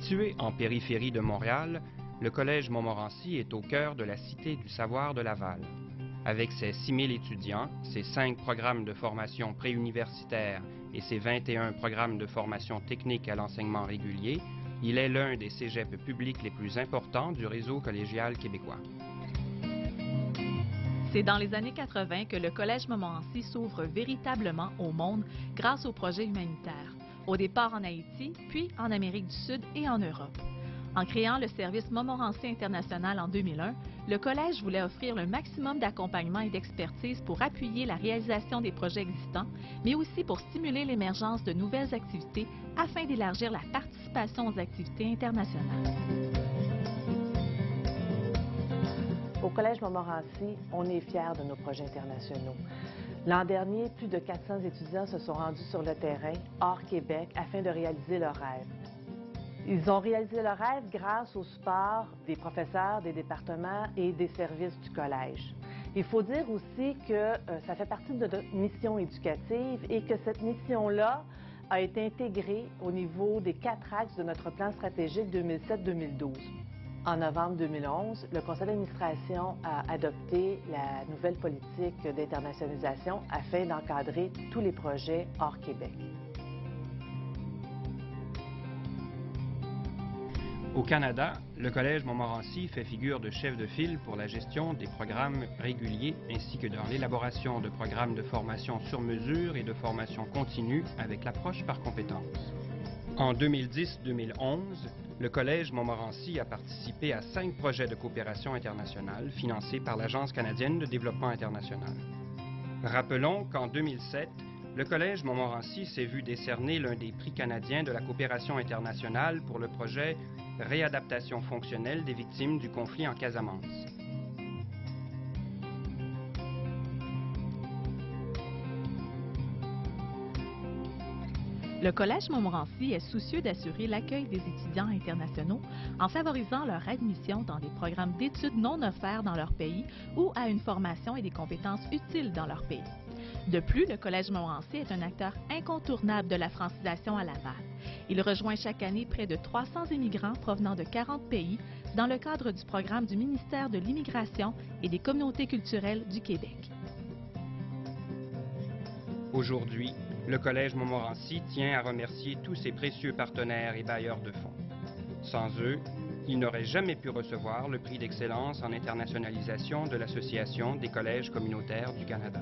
Situé en périphérie de Montréal, le Collège Montmorency est au cœur de la Cité du savoir de Laval. Avec ses 6 000 étudiants, ses 5 programmes de formation préuniversitaire et ses 21 programmes de formation technique à l'enseignement régulier, il est l'un des cégeps publics les plus importants du réseau collégial québécois. C'est dans les années 80 que le Collège Montmorency s'ouvre véritablement au monde grâce aux projets humanitaires, au départ en Haïti, puis en Amérique du Sud et en Europe. En créant le service Montmorency International en 2001, le Collège voulait offrir le maximum d'accompagnement et d'expertise pour appuyer la réalisation des projets existants, mais aussi pour stimuler l'émergence de nouvelles activités afin d'élargir la participation aux activités internationales. Au Collège Montmorency, on est fiers de nos projets internationaux. L'an dernier, plus de 400 étudiants se sont rendus sur le terrain, hors Québec, afin de réaliser leurs rêves. Ils ont réalisé leurs rêves grâce au support des professeurs, des départements et des services du collège. Il faut dire aussi que ça fait partie de notre mission éducative et que cette mission-là a été intégrée au niveau des 4 axes de notre plan stratégique 2007-2012. En novembre 2011, le conseil d'administration a adopté la nouvelle politique d'internationalisation afin d'encadrer tous les projets hors Québec. Au Canada, le Collège Montmorency fait figure de chef de file pour la gestion des programmes réguliers ainsi que dans l'élaboration de programmes de formation sur mesure et de formation continue avec l'approche par compétences. En 2010-2011, le Collège Montmorency a participé à 5 projets de coopération internationale financés par l'Agence canadienne de développement international. Rappelons qu'en 2007, le Collège Montmorency s'est vu décerner l'un des prix canadiens de la coopération internationale pour le projet Réadaptation fonctionnelle des victimes du conflit en Casamance. Le Collège Montmorency est soucieux d'assurer l'accueil des étudiants internationaux en favorisant leur admission dans des programmes d'études non offerts dans leur pays ou à une formation et des compétences utiles dans leur pays. De plus, le Collège Montmorency est un acteur incontournable de la francisation à Laval. Il rejoint chaque année près de 300 immigrants provenant de 40 pays dans le cadre du programme du ministère de l'Immigration et des communautés culturelles du Québec. Aujourd'hui, le Collège Montmorency tient à remercier tous ses précieux partenaires et bailleurs de fonds. Sans eux, il n'aurait jamais pu recevoir le prix d'excellence en internationalisation de l'Association des collèges communautaires du Canada.